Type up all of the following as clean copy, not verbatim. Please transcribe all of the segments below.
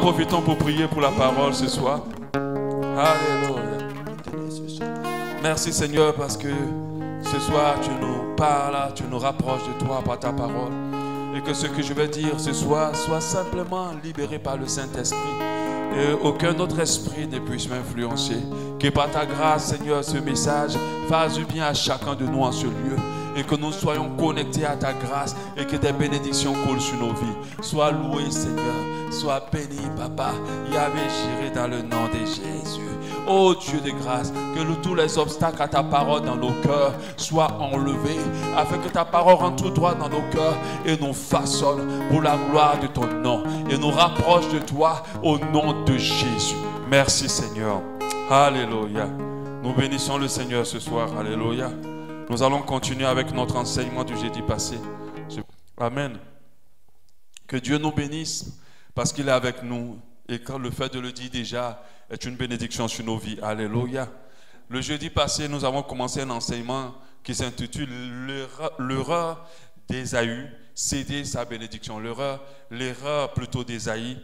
profitons pour prier pour la parole ce soir. Alléluia. Merci Seigneur parce que ce soir tu nous parles, tu nous rapproches de toi par ta parole. Et que ce que je vais dire ce soir soit simplement libéré par le Saint-Esprit. Et aucun autre esprit ne puisse m'influencer. Que par ta grâce Seigneur ce message fasse du bien à chacun de nous en ce lieu. Et que nous soyons connectés à ta grâce et que tes bénédictions coulent sur nos vies. Sois loué Seigneur, sois béni Papa. Yahvé Jireh dans le nom de Jésus. Oh Dieu de grâce, que tous les obstacles à ta parole dans nos cœurs soient enlevés, afin que ta parole rentre tout droit dans nos cœurs et nous façonne pour la gloire de ton nom et nous rapproche de toi au nom de Jésus. Merci Seigneur. Alléluia. Nous bénissons le Seigneur ce soir. Alléluia. Nous allons continuer avec notre enseignement du jeudi passé. Amen. Que Dieu nous bénisse parce qu'il est avec nous. Et quand le fait de le dire déjà est une bénédiction sur nos vies. Alléluia. Le jeudi passé, nous avons commencé un enseignement qui s'intitule l'erreur d'Ésaü, céder sa bénédiction. L'erreur plutôt d'Ésaü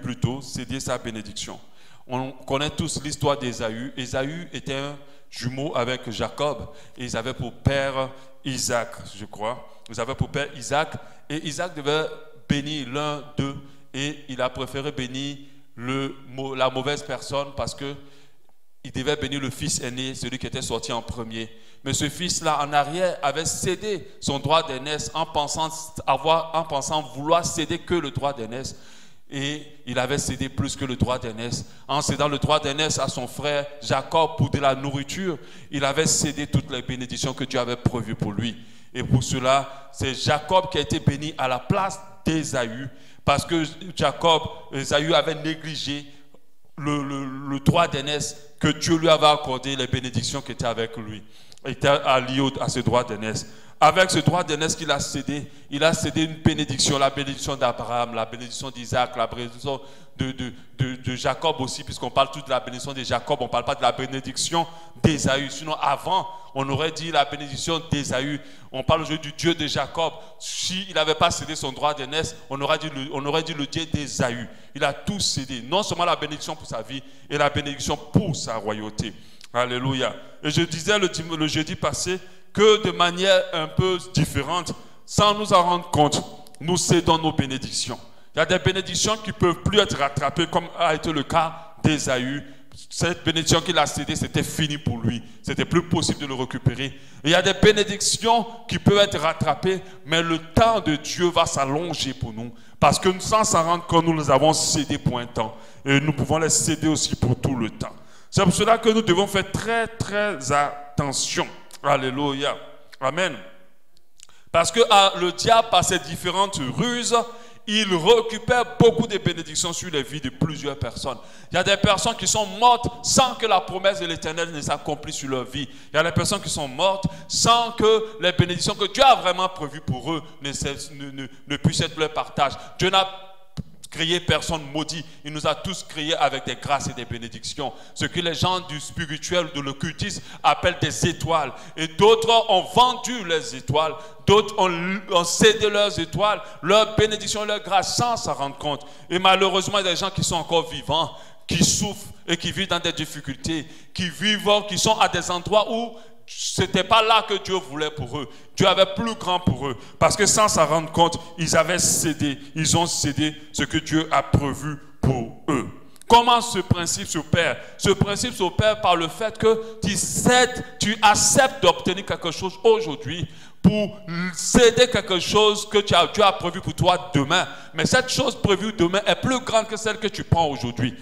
plutôt, céder sa bénédiction. On connaît tous l'histoire d'Ésaü. Ésaü était un jumeau avec Jacob et ils avaient pour père Isaac, je crois. Ils avaient pour père Isaac et Isaac devait bénir l'un d'eux et il a préféré bénir la mauvaise personne parce que il devait bénir le fils aîné, celui qui était sorti en premier. Mais ce fils-là, en arrière, avait cédé son droit d'aînesse en pensant vouloir céder que le droit d'aînesse. Et il avait cédé plus que le droit d'aînesse. En cédant le droit d'aînesse à son frère Jacob pour de la nourriture, il avait cédé toutes les bénédictions que Dieu avait prévues pour lui. Et pour cela, c'est Jacob qui a été béni à la place d'Ésaü, parce que Ésaü avait négligé le droit d'aînesse que Dieu lui avait accordé, les bénédictions qui étaient avec lui. Il était allié à ce droit d'aînesse. Avec ce droit d'aînesse qu'il a cédé, il a cédé une bénédiction, la bénédiction d'Abraham, la bénédiction d'Isaac, la bénédiction de Jacob aussi, puisqu'on parle tout de la bénédiction de Jacob, on ne parle pas de la bénédiction d'Ésaü. Sinon, avant, on aurait dit la bénédiction d'Ésaü. On parle aujourd'hui du Dieu de Jacob. S'il n'avait pas cédé son droit d'aînesse, on aurait dit le Dieu d'Ésaü. Il a tout cédé, non seulement la bénédiction pour sa vie, et la bénédiction pour sa royauté. Alléluia. Et je disais le jeudi passé que de manière un peu différente, sans nous en rendre compte, nous cédons nos bénédictions. Il y a des bénédictions qui ne peuvent plus être rattrapées, comme a été le cas d'Ésaü. Cette bénédiction qu'il a cédée, c'était fini pour lui. C'était plus possible de le récupérer. Et il y a des bénédictions qui peuvent être rattrapées, mais le temps de Dieu va s'allonger pour nous. Parce que sans s'en rendre compte, nous les avons cédées pour un temps. Et nous pouvons les céder aussi pour tout le temps. C'est pour cela que nous devons faire très, très attention. Alléluia. Amen. Parce que le diable, par ses différentes ruses, il récupère beaucoup de bénédictions sur les vies de plusieurs personnes. Il y a des personnes qui sont mortes sans que la promesse de l'Éternel ne s'accomplisse sur leur vie. Il y a des personnes qui sont mortes sans que les bénédictions que Dieu a vraiment prévues pour eux ne puissent être leur partage. Dieu n'a créé personne maudit. Il nous a tous créés avec des grâces et des bénédictions. Ce que les gens du spirituel, de l'occultisme appellent des étoiles. Et d'autres ont vendu les étoiles. D'autres ont cédé leurs étoiles, leurs bénédictions, leurs grâces sans s'en rendre compte. Et malheureusement, il y a des gens qui sont encore vivants, qui souffrent et qui vivent dans des difficultés, qui sont à des endroits où ce n'était pas là que Dieu voulait pour eux. Dieu avait plus grand pour eux. Parce que sans s'en rendre compte, ils ont cédé ce que Dieu a prévu pour eux. Comment ce principe s'opère? Ce principe s'opère par le fait que tu acceptes d'obtenir quelque chose aujourd'hui pour céder quelque chose que Dieu a prévu pour toi demain. Mais cette chose prévue demain est plus grande que celle que tu prends aujourd'hui.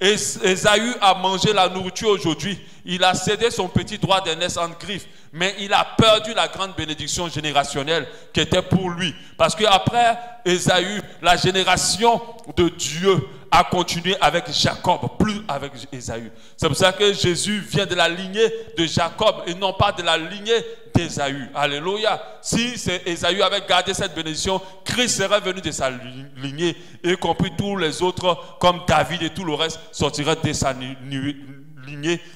Ésaü a mangé la nourriture aujourd'hui. Il a cédé son petit droit d'aînesse en griffe. Mais il a perdu la grande bénédiction générationnelle qui était pour lui. Parce qu'après Ésaü, la génération de Dieu a continué avec Jacob, plus avec Ésaü. C'est pour ça que Jésus vient de la lignée de Jacob et non pas de la lignée d'Ésaü. Alléluia. Si Ésaü avait gardé cette bénédiction, Christ serait venu de sa lignée, y compris tous les autres, comme David et tout le reste, sortiraient de sa lignée.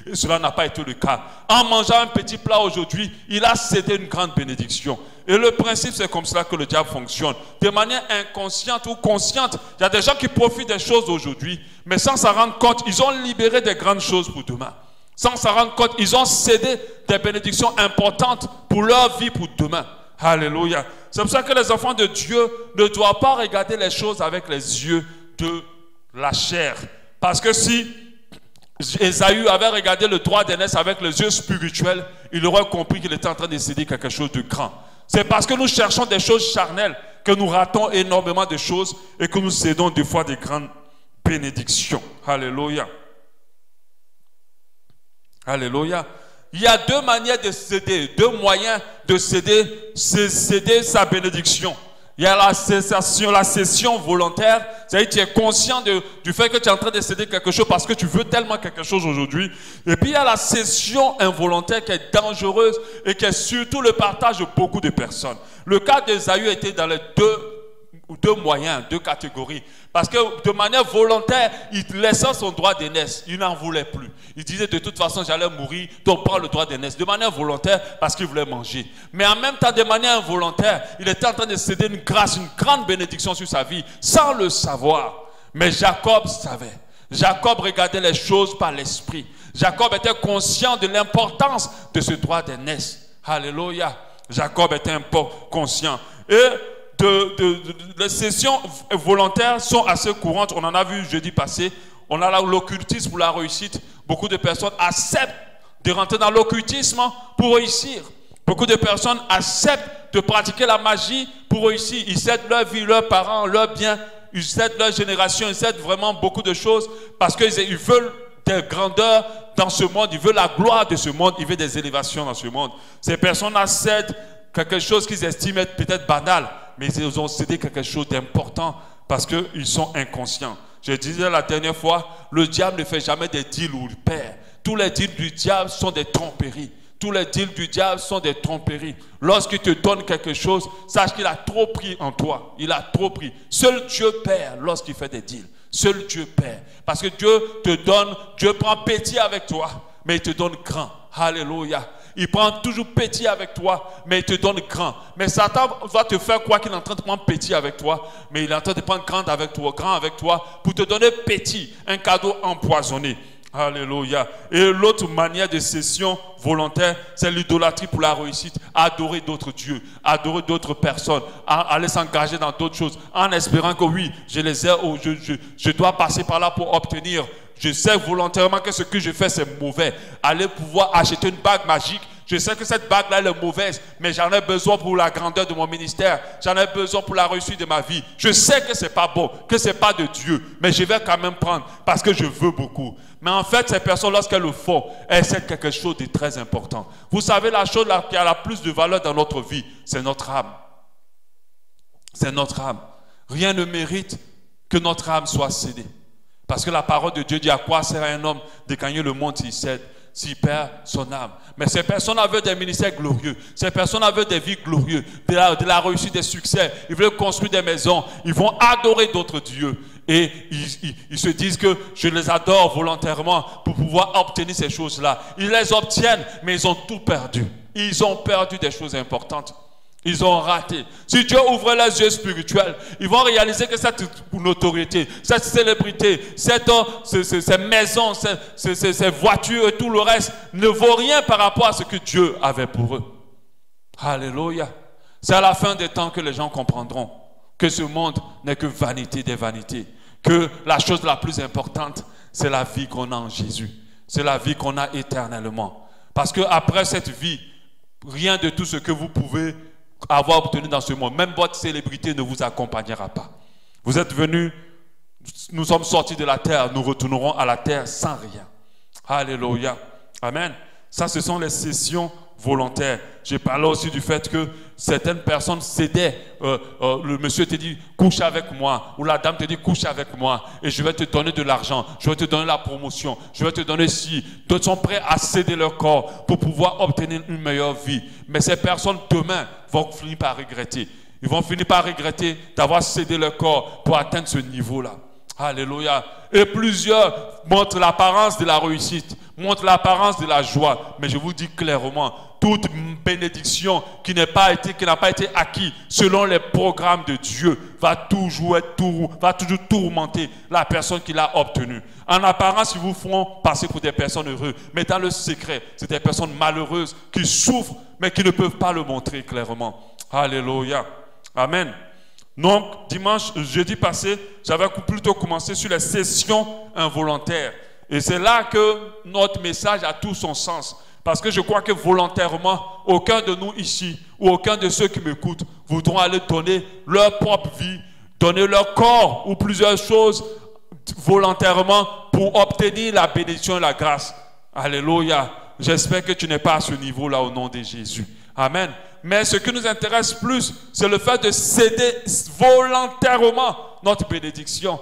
Et cela n'a pas été le cas. En mangeant un petit plat aujourd'hui, il a cédé une grande bénédiction. Et le principe, c'est comme cela que le diable fonctionne. De manière inconsciente ou consciente, il y a des gens qui profitent des choses aujourd'hui, mais sans s'en rendre compte, ils ont libéré des grandes choses pour demain. Sans s'en rendre compte, ils ont cédé des bénédictions importantes pour leur vie, pour demain. Alléluia. C'est pour ça que les enfants de Dieu ne doivent pas regarder les choses avec les yeux de la chair. Parce que si Ésaü avait regardé le droit d'aînesse avec les yeux spirituels, il aurait compris qu'il était en train de céder quelque chose de grand. C'est parce que nous cherchons des choses charnelles que nous ratons énormément de choses et que nous cédons des fois des grandes bénédictions. Alléluia. Alléluia. Il y a deux manières de céder, deux moyens de céder sa bénédiction. Il y a la cession volontaire, c'est-à-dire que tu es conscient du fait que tu es en train de céder quelque chose parce que tu veux tellement quelque chose aujourd'hui. Et puis il y a la cession involontaire qui est dangereuse et qui est surtout le partage de beaucoup de personnes. Le cas d'Ésaü était dans les deux moyens, deux catégories. Parce que de manière volontaire, il laissait son droit d'aînesse. Il n'en voulait plus. Il disait de toute façon j'allais mourir, donc prends le droit d'aînesse. De manière volontaire parce qu'il voulait manger. Mais en même temps, de manière involontaire, il était en train de céder une grâce, une grande bénédiction sur sa vie, sans le savoir. Mais Jacob savait. Jacob regardait les choses par l'esprit. Jacob était conscient de l'importance de ce droit d'aînesse. Alléluia. Jacob était conscient. Et les sessions volontaires sont assez courantes. On en a vu jeudi passé. On a l'occultisme pour la réussite. Beaucoup de personnes acceptent de rentrer dans l'occultisme pour réussir. Beaucoup de personnes acceptent de pratiquer la magie pour réussir. Ils cèdent leur vie, leurs parents, leurs biens. Ils cèdent leur génération. Ils cèdent vraiment beaucoup de choses parce qu'ils veulent des grandeurs dans ce monde. Ils veulent la gloire de ce monde. Ils veulent des élévations dans ce monde. Ces personnes cèdent quelque chose qu'ils estiment être peut-être banal, mais ils ont cédé quelque chose d'important parce qu'ils sont inconscients. Je disais la dernière fois, le diable ne fait jamais des deals où il perd. Tous les deals du diable sont des tromperies. Tous les deals du diable sont des tromperies. Lorsqu'il te donne quelque chose, sache qu'il a trop pris en toi. Il a trop pris. Seul Dieu perd lorsqu'il fait des deals. Seul Dieu perd. Parce que Dieu te donne, Dieu prend petit avec toi, mais il te donne grand. Alléluia. Il prend toujours petit avec toi, mais il te donne grand. Mais Satan va te faire croire qu'il est en train de prendre petit avec toi, mais il est en train de prendre grand avec toi, pour te donner petit, un cadeau empoisonné. Alléluia. Et l'autre manière de cession volontaire, c'est l'idolâtrie pour la réussite. Adorer d'autres dieux, adorer d'autres personnes, aller s'engager dans d'autres choses, en espérant que oui, je les ai, je dois passer par là pour obtenir. Je sais volontairement que ce que je fais, c'est mauvais. Aller pouvoir acheter une bague magique. Je sais que cette bague-là, elle est mauvaise, mais j'en ai besoin pour la grandeur de mon ministère. J'en ai besoin pour la réussite de ma vie. Je sais que c'est pas bon, que c'est pas de Dieu, mais je vais quand même prendre parce que je veux beaucoup. Mais en fait, ces personnes, lorsqu'elles le font, elles cèdent quelque chose de très important. Vous savez, la chose qui a la plus de valeur dans notre vie, c'est notre âme. C'est notre âme. Rien ne mérite que notre âme soit cédée. Parce que la parole de Dieu dit à quoi sert un homme de gagner le monde s'il cède, s'il perd son âme. Mais ces personnes avaient des ministères glorieux. Ces personnes avaient des vies glorieuses, de la réussite, des succès. Ils veulent construire des maisons. Ils vont adorer d'autres dieux. Et ils se disent que je les adore volontairement pour pouvoir obtenir ces choses-là. Ils les obtiennent, mais ils ont tout perdu. Ils ont perdu des choses importantes. Ils ont raté. Si Dieu ouvre les yeux spirituels, ils vont réaliser que cette notoriété, cette célébrité, ces maisons, ces voitures et tout le reste ne vaut rien par rapport à ce que Dieu avait pour eux. Alléluia. C'est à la fin des temps que les gens comprendront que ce monde n'est que vanité des vanités. Que la chose la plus importante, c'est la vie qu'on a en Jésus. C'est la vie qu'on a éternellement. Parce qu'après cette vie, rien de tout ce que vous pouvez avoir obtenu dans ce monde, même votre célébrité ne vous accompagnera pas. Vous êtes venus, nous sommes sortis de la terre, nous retournerons à la terre sans rien. Alléluia. Amen. Ça, ce sont les cessions volontaires. J'ai parlé aussi du fait que certaines personnes cédaient. Le monsieur te dit, couche avec moi. Ou la dame te dit, couche avec moi. Et je vais te donner de l'argent. Je vais te donner la promotion. Je vais te donner ci. D'autres sont prêts à céder leur corps pour pouvoir obtenir une meilleure vie. Mais ces personnes, demain, vont finir par regretter. Ils vont finir par regretter d'avoir cédé leur corps pour atteindre ce niveau-là. Alléluia. Et plusieurs montrent l'apparence de la réussite, montrent l'apparence de la joie. Mais je vous dis clairement, toute bénédiction qui n'a pas été acquise selon les programmes de Dieu va toujours tourmenter la personne qui l'a obtenue. En apparence, ils vous feront passer pour des personnes heureuses, mais dans le secret, c'est des personnes malheureuses qui souffrent, mais qui ne peuvent pas le montrer clairement. Alléluia. Amen. Donc, jeudi passé, j'avais plutôt commencé sur les cessions involontaires. Et c'est là que notre message a tout son sens. Parce que je crois que volontairement, aucun de nous ici, ou aucun de ceux qui m'écoutent, voudront aller donner leur propre vie, donner leur corps, ou plusieurs choses volontairement pour obtenir la bénédiction et la grâce. Alléluia. J'espère que tu n'es pas à ce niveau-là au nom de Jésus. Amen. Mais ce qui nous intéresse plus, c'est le fait de céder volontairement notre bénédiction.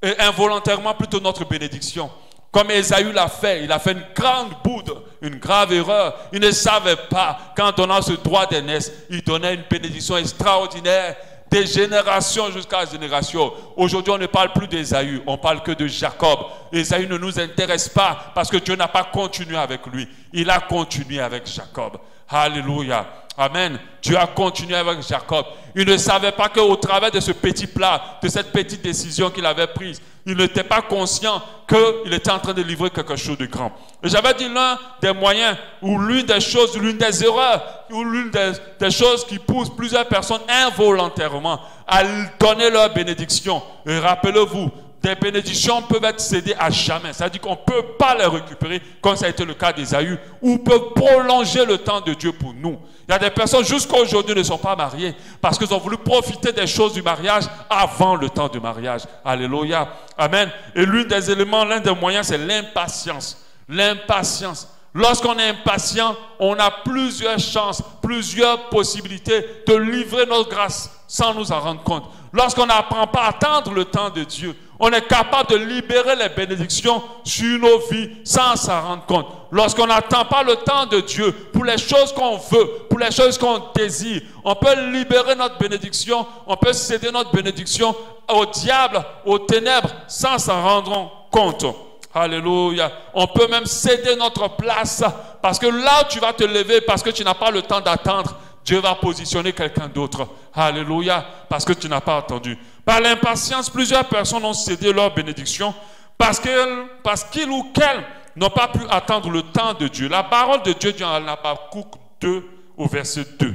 Et involontairement plutôt notre bénédiction. Comme Ésaü l'a fait, il a fait une grande boude, une grave erreur. Il ne savait pas qu'en donnant ce droit d'aînesse, il donnait une bénédiction extraordinaire des générations jusqu'à la génération. Aujourd'hui, on ne parle plus d'Ésaü, on parle que de Jacob. Ésaü ne nous intéresse pas parce que Dieu n'a pas continué avec lui. Il a continué avec Jacob. Alléluia. Amen. Dieu a continué avec Jacob. Il ne savait pas qu'au travers de ce petit plat, de cette petite décision qu'il avait prise, il n'était pas conscient qu'il était en train de livrer quelque chose de grand. Et j'avais dit l'un des moyens, ou l'une des choses, l'une des erreurs, ou l'une des choses qui poussent plusieurs personnes involontairement à donner leur bénédiction. Et rappelez-vous, des bénédictions peuvent être cédées à jamais. C'est-à-dire qu'on ne peut pas les récupérer, comme ça a été le cas d'Ésaü, ou peuvent prolonger le temps de Dieu pour nous. Il y a des personnes jusqu'à aujourd'hui ne sont pas mariées parce qu'ils ont voulu profiter des choses du mariage avant le temps du mariage. Alléluia. Amen. Et l'un des éléments, l'un des moyens, c'est l'impatience. L'impatience. Lorsqu'on est impatient, on a plusieurs chances, plusieurs possibilités de livrer notre grâce sans nous en rendre compte. Lorsqu'on n'apprend pas à attendre le temps de Dieu, on est capable de libérer les bénédictions sur nos vies sans s'en rendre compte. Lorsqu'on n'attend pas le temps de Dieu pour les choses qu'on veut, pour les choses qu'on désire, on peut libérer notre bénédiction, on peut céder notre bénédiction au diable, aux ténèbres, sans s'en rendre compte. Alléluia. On peut même céder notre place parce que là où tu vas te lever, parce que tu n'as pas le temps d'attendre, Dieu va positionner quelqu'un d'autre. Alléluia. Parce que tu n'as pas attendu. Par l'impatience, plusieurs personnes ont cédé leur bénédiction parce qu'ils ou qu'elles n'ont pas pu attendre le temps de Dieu. La parole de Dieu dit en Habakkuk 2 au verset 2.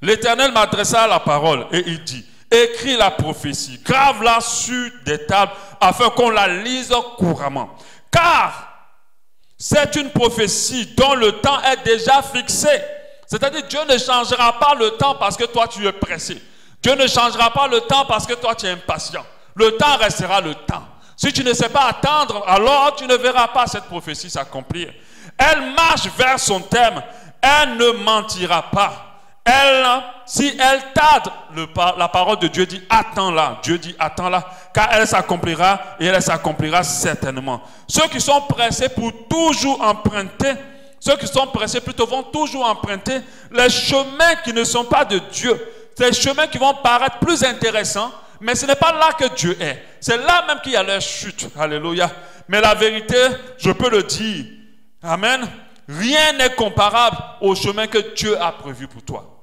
L'Éternel m'adressa la parole et il dit: écris la prophétie, grave-la sur des tables afin qu'on la lise couramment. Car c'est une prophétie dont le temps est déjà fixé. C'est-à-dire Dieu ne changera pas le temps parce que toi tu es pressé. Dieu ne changera pas le temps parce que toi tu es impatient. Le temps restera le temps. Si tu ne sais pas attendre, alors tu ne verras pas cette prophétie s'accomplir. Elle marche vers son terme. Elle ne mentira pas. Si elle tarde, la parole de Dieu dit attends-la. Dieu dit attends-la, car elle s'accomplira et elle s'accomplira certainement. Ceux qui sont pressés pour toujours emprunter, ceux qui sont pressés plutôt vont toujours emprunter les chemins qui ne sont pas de Dieu. Ces chemins qui vont paraître plus intéressants, mais ce n'est pas là que Dieu est. C'est là même qu'il y a leur chute. Alléluia. Mais la vérité, je peux le dire. Amen. Rien n'est comparable au chemin que Dieu a prévu pour toi.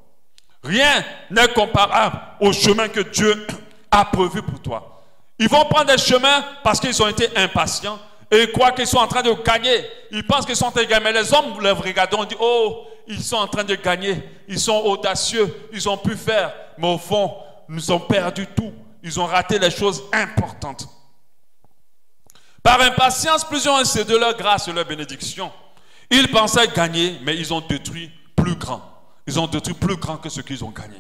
Rien n'est comparable au chemin que Dieu a prévu pour toi. Ils vont prendre des chemins parce qu'ils ont été impatients et ils croient qu'ils sont en train de gagner. Ils pensent qu'ils sont en train de gagner. Mais les hommes les regardent, on dit oh, ils sont en train de gagner. Ils sont audacieux. Ils ont pu faire. Mais au fond, ils ont perdu tout. Ils ont raté les choses importantes. Par impatience, plusieurs ont cédé leur grâce et leur bénédiction. Ils pensaient gagner, mais ils ont détruit plus grand. Ils ont détruit plus grand que ce qu'ils ont gagné.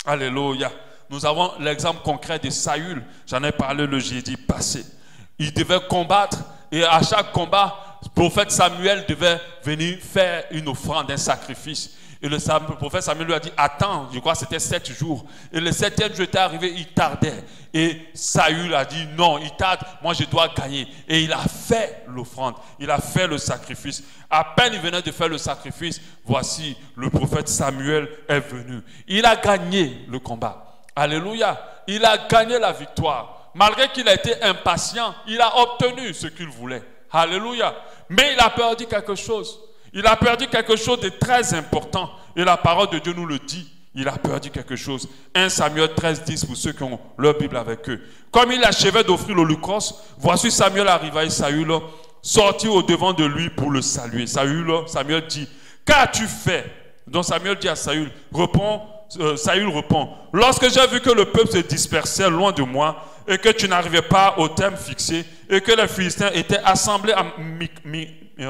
Alléluia. Nous avons l'exemple concret de Saül. J'en ai parlé le jeudi passé. Il devait combattre et à chaque combat, le prophète Samuel devait venir faire une offrande, un sacrifice. Et le prophète Samuel lui a dit attends, je crois que c'était 7 jours. Et le 7e jour était arrivé, il tardait. Et Saül a dit non, il tarde, moi je dois gagner. Et il a fait l'offrande, il a fait le sacrifice. À peine il venait de faire le sacrifice, voici le prophète Samuel est venu. Il a gagné le combat. Alléluia. Il a gagné la victoire. Malgré qu'il a été impatient, il a obtenu ce qu'il voulait. Alléluia. Mais il a perdu quelque chose. Il a perdu quelque chose de très important. Et la parole de Dieu nous le dit. Il a perdu quelque chose. 1 Samuel 13, 10 pour ceux qui ont leur Bible avec eux. Comme il achevait d'offrir l'holocauste, voici Samuel arriva et Saül sortit au devant de lui pour le saluer. Samuel dit, qu'as-tu fait? Donc Samuel dit à Saül, Saül répond, lorsque j'ai vu que le peuple se dispersait loin de moi et que tu n'arrivais pas au terme fixé et que les Philistins étaient assemblés à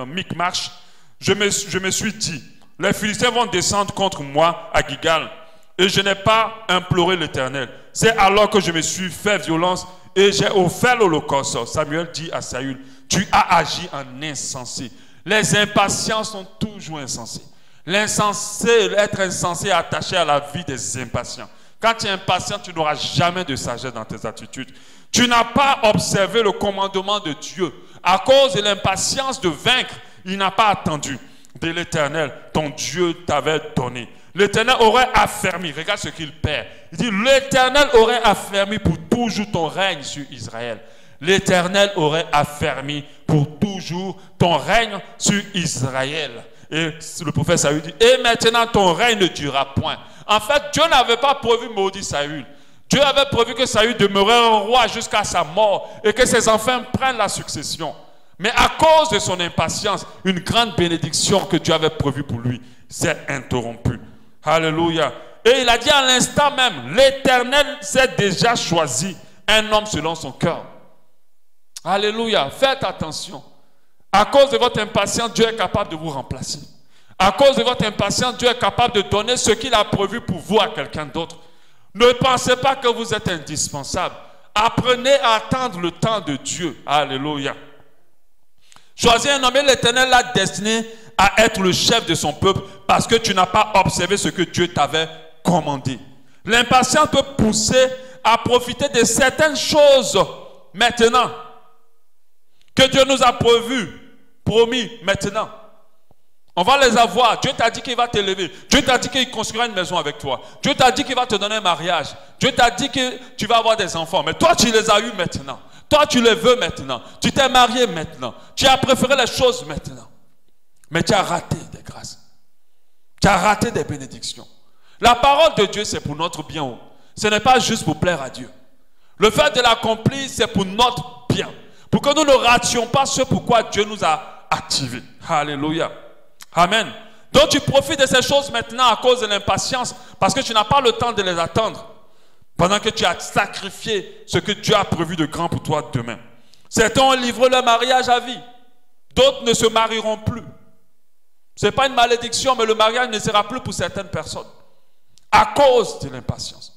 Micmash, je me suis dit, les Philistins vont descendre contre moi à Gilgal et je n'ai pas imploré l'Éternel. C'est alors que je me suis fait violence et j'ai offert l'holocauste. Samuel dit à Saül, tu as agi en insensé. Les impatients sont toujours insensés. L'insensé, être insensé est attaché à la vie des impatients. Quand tu es impatient, tu n'auras jamais de sagesse dans tes attitudes. Tu n'as pas observé le commandement de Dieu. À cause de l'impatience de vaincre, il n'a pas attendu de l'Éternel, ton Dieu t'avait donné. L'Éternel aurait affermi, regarde ce qu'il perd. Il dit, l'Éternel aurait affermi pour toujours ton règne sur Israël. L'Éternel aurait affermi pour toujours ton règne sur Israël. Et le prophète Saül dit, et maintenant ton règne ne durera point. En fait, Dieu n'avait pas prévu maudire Saül. Dieu avait prévu que Saül demeurait un roi jusqu'à sa mort et que ses enfants prennent la succession. Mais à cause de son impatience, une grande bénédiction que Dieu avait prévue pour lui s'est interrompue. Alléluia. Et il a dit à l'instant même, l'Éternel s'est déjà choisi un homme selon son cœur. Alléluia. Faites attention. À cause de votre impatience, Dieu est capable de vous remplacer. À cause de votre impatience, Dieu est capable de donner ce qu'il a prévu pour vous à quelqu'un d'autre. Ne pensez pas que vous êtes indispensable. Apprenez à attendre le temps de Dieu. Alléluia. Choisis un homme et l'Éternel l'a destiné à être le chef de son peuple parce que tu n'as pas observé ce que Dieu t'avait commandé. L'impatience peut pousser à profiter de certaines choses maintenant que Dieu nous a promis maintenant. On va les avoir. Dieu t'a dit qu'il va t'élever. Dieu t'a dit qu'il construira une maison avec toi. Dieu t'a dit qu'il va te donner un mariage. Dieu t'a dit que tu vas avoir des enfants. Mais toi, tu les as eus maintenant. Toi, tu les veux maintenant. Tu t'es marié maintenant. Tu as préféré les choses maintenant. Mais tu as raté des grâces. Tu as raté des bénédictions. La parole de Dieu, c'est pour notre bien. Ce n'est pas juste pour plaire à Dieu. Le fait de l'accomplir, c'est pour notre bien. Pour que nous ne rations pas ce pourquoi Dieu nous a activés. Alléluia. Amen. Donc tu profites de ces choses maintenant à cause de l'impatience parce que tu n'as pas le temps de les attendre. Pendant que tu as sacrifié ce que Dieu a prévu de grand pour toi demain. Certains ont livré leur mariage à vie. D'autres ne se marieront plus. Ce n'est pas une malédiction, mais le mariage ne sera plus pour certaines personnes. À cause de l'impatience.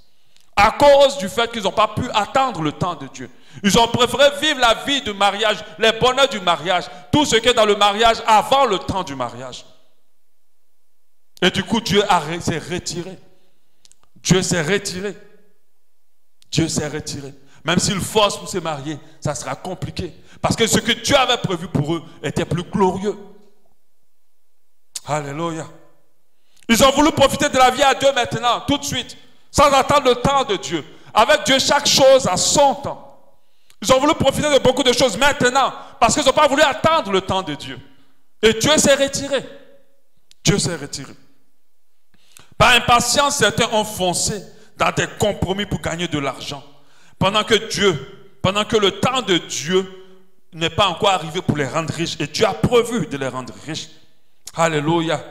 À cause du fait qu'ils n'ont pas pu attendre le temps de Dieu. Ils ont préféré vivre la vie du mariage, les bonheurs du mariage, tout ce qui est dans le mariage avant le temps du mariage. Et du coup, Dieu s'est retiré. Dieu s'est retiré. Dieu s'est retiré. Même s'il force pour se marier, ça sera compliqué. Parce que ce que Dieu avait prévu pour eux était plus glorieux. Alléluia. Ils ont voulu profiter de la vie à Dieu maintenant, tout de suite, sans attendre le temps de Dieu. Avec Dieu, chaque chose a son temps. Ils ont voulu profiter de beaucoup de choses maintenant, parce qu'ils n'ont pas voulu attendre le temps de Dieu. Et Dieu s'est retiré. Dieu s'est retiré. Par impatience, certains ont foncé dans des compromis pour gagner de l'argent. Pendant que le temps de Dieu n'est pas encore arrivé pour les rendre riches. Et Dieu a prévu de les rendre riches. Alléluia.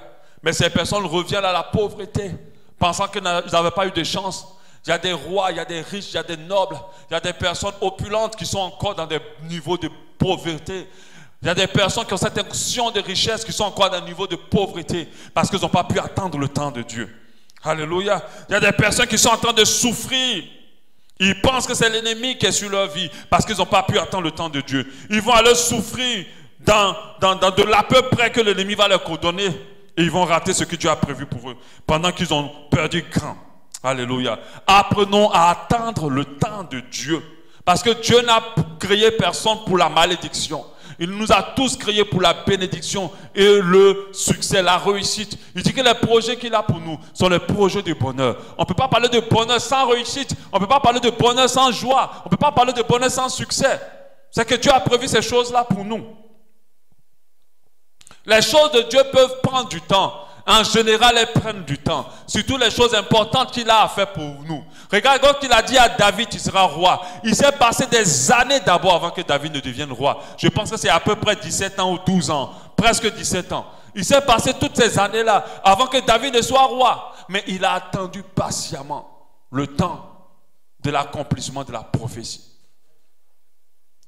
Mais ces personnes reviennent à la pauvreté, pensant qu'ils n'avaient pas eu de chance. Il y a des rois, il y a des riches, il y a des nobles, il y a des personnes opulentes qui sont encore dans des niveaux de pauvreté. Il y a des personnes qui ont cette onction de richesse qui sont encore dans un niveau de pauvreté parce qu'ils n'ont pas pu attendre le temps de Dieu. Alléluia. Il y a des personnes qui sont en train de souffrir. Ils pensent que c'est l'ennemi qui est sur leur vie parce qu'ils n'ont pas pu attendre le temps de Dieu. Ils vont aller souffrir dans de l'à peu près que l'ennemi va leur coordonner et ils vont rater ce que Dieu a prévu pour eux pendant qu'ils ont perdu grand. Alléluia. Apprenons à attendre le temps de Dieu parce que Dieu n'a créé personne pour la malédiction. Il nous a tous créés pour la bénédiction et le succès, la réussite. Il dit que les projets qu'il a pour nous sont les projets de bonheur. On ne peut pas parler de bonheur sans réussite. On ne peut pas parler de bonheur sans joie. On ne peut pas parler de bonheur sans succès. C'est que Dieu a prévu ces choses-là pour nous. Les choses de Dieu peuvent prendre du temps. En général, elles prennent du temps. Surtout les choses importantes qu'il a à faire pour nous. Regarde, quand il a dit à David, tu seras roi. Il s'est passé des années d'abord avant que David ne devienne roi. Je pense que c'est à peu près 17 ans ou 12 ans. Presque 17 ans. Il s'est passé toutes ces années-là avant que David ne soit roi. Mais il a attendu patiemment le temps de l'accomplissement de la prophétie.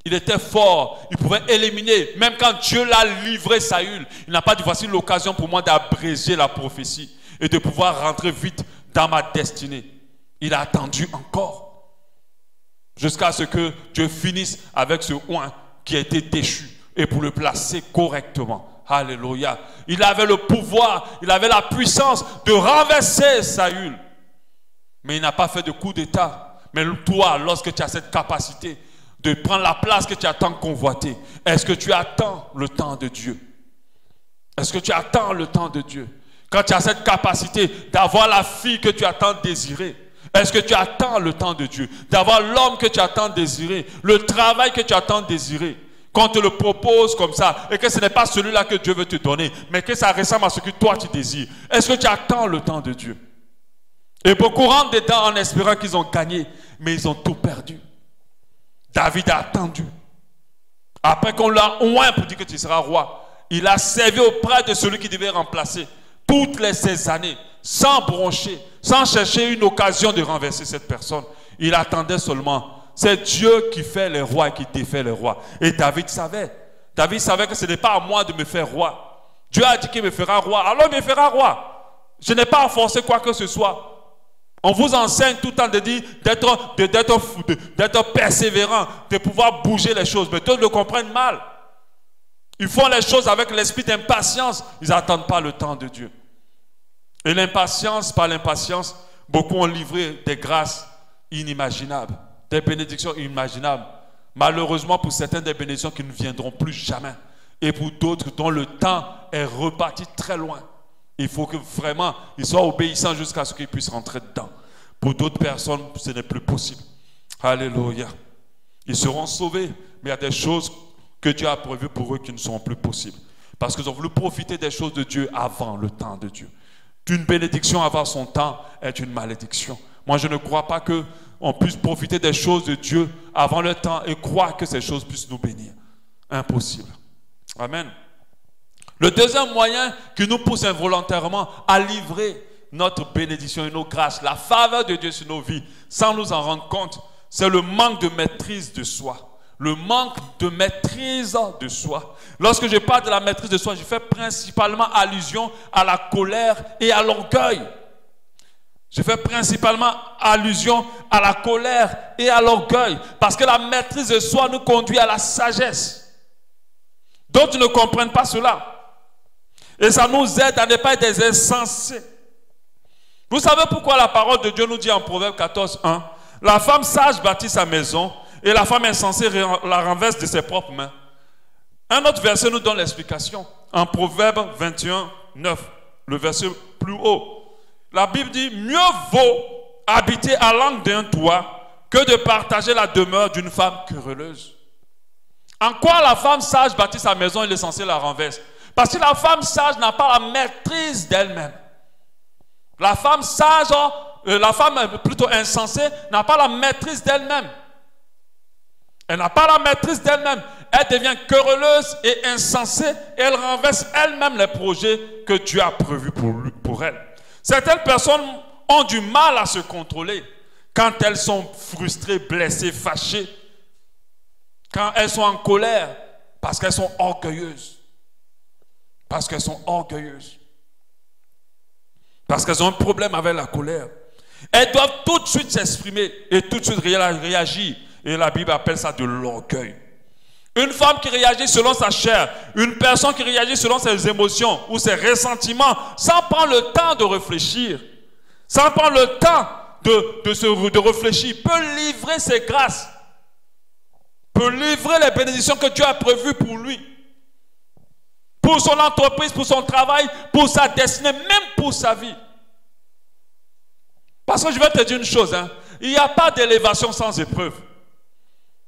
Il était fort, il pouvait éliminer, même quand Dieu l'a livré Saül, il n'a pas dit voici l'occasion pour moi d'abréger la prophétie et de pouvoir rentrer vite dans ma destinée. Il a attendu encore jusqu'à ce que Dieu finisse avec ce oint qui a été déchu et pour le placer correctement. Alléluia. Il avait le pouvoir, il avait la puissance de renverser Saül. Mais il n'a pas fait de coup d'état. Mais toi, lorsque tu as cette capacité de prendre la place que tu as tant convoité, est-ce que tu attends le temps de Dieu? Est-ce que tu attends le temps de Dieu? Quand tu as cette capacité d'avoir la fille que tu as tant désirée, est-ce que tu attends le temps de Dieu? D'avoir l'homme que tu as tant désiré, le travail que tu as tant désiré, qu'on te le propose comme ça, et que ce n'est pas celui-là que Dieu veut te donner, mais que ça ressemble à ce que toi tu désires. Est-ce que tu attends le temps de Dieu? Et beaucoup rentrent dedans en espérant qu'ils ont gagné, mais ils ont tout perdu. David a attendu. Après qu'on l'a oint pour dire que tu seras roi, il a servi auprès de celui qui devait remplacer toutes ces années, sans broncher, sans chercher une occasion de renverser cette personne. Il attendait seulement. C'est Dieu qui fait les rois et qui défait les rois. Et David savait. David savait que ce n'est pas à moi de me faire roi. Dieu a dit qu'il me fera roi, alors il me fera roi. Je n'ai pas à forcer quoi que ce soit. On vous enseigne tout le temps de dire d'être persévérant, de pouvoir bouger les choses. Mais d'autres le comprennent mal. Ils font les choses avec l'esprit d'impatience. Ils n'attendent pas le temps de Dieu. Et l'impatience, par l'impatience, beaucoup ont livré des grâces inimaginables, des bénédictions inimaginables. Malheureusement, pour certains, des bénédictions qui ne viendront plus jamais. Et pour d'autres, dont le temps est reparti très loin. Il faut que vraiment, ils soient obéissants jusqu'à ce qu'ils puissent rentrer dedans. Pour d'autres personnes, ce n'est plus possible. Alléluia. Ils seront sauvés, mais il y a des choses que Dieu a prévues pour eux qui ne seront plus possibles. Parce qu'ils ont voulu profiter des choses de Dieu avant le temps de Dieu. Une bénédiction avant son temps est une malédiction. Moi, je ne crois pas qu'on puisse profiter des choses de Dieu avant le temps et croire que ces choses puissent nous bénir. Impossible. Amen. Le deuxième moyen qui nous pousse involontairement à livrer notre bénédiction et nos grâces, la faveur de Dieu sur nos vies, sans nous en rendre compte, c'est le manque de maîtrise de soi. Le manque de maîtrise de soi. Lorsque je parle de la maîtrise de soi, je fais principalement allusion à la colère et à l'orgueil. Je fais principalement allusion à la colère et à l'orgueil. Parce que la maîtrise de soi nous conduit à la sagesse. D'autres ne comprennent pas cela. Et ça nous aide à ne pas être des insensés. Vous savez pourquoi la parole de Dieu nous dit en Proverbe 14, 1, la femme sage bâtit sa maison et la femme insensée la renverse de ses propres mains. Un autre verset nous donne l'explication. En Proverbe 21, 9, le verset plus haut. La Bible dit, mieux vaut habiter à l'angle d'un toit que de partager la demeure d'une femme querelleuse. En quoi la femme sage bâtit sa maison et l'essentiel la renverse? Parce que la femme sage n'a pas la maîtrise d'elle-même. La femme sage, la femme plutôt insensée, n'a pas la maîtrise d'elle-même. Elle n'a pas la maîtrise d'elle-même. Elle devient querelleuse et insensée et elle renverse elle-même les projets que Dieu a prévus pour elle. Certaines personnes ont du mal à se contrôler quand elles sont frustrées, blessées, fâchées, quand elles sont en colère, parce qu'elles sont orgueilleuses. Parce qu'elles sont orgueilleuses. Parce qu'elles ont un problème avec la colère. Elles doivent tout de suite s'exprimer et tout de suite réagir. Et la Bible appelle ça de l'orgueil. Une femme qui réagit selon sa chair, une personne qui réagit selon ses émotions ou ses ressentiments, sans prendre le temps de réfléchir, sans prendre le temps de réfléchir, peut livrer ses grâces, peut livrer les bénédictions que Dieu a prévues pour lui. Pour son entreprise, pour son travail, pour sa destinée, même pour sa vie. Parce que je vais te dire une chose, il n'y a pas d'élévation sans épreuve.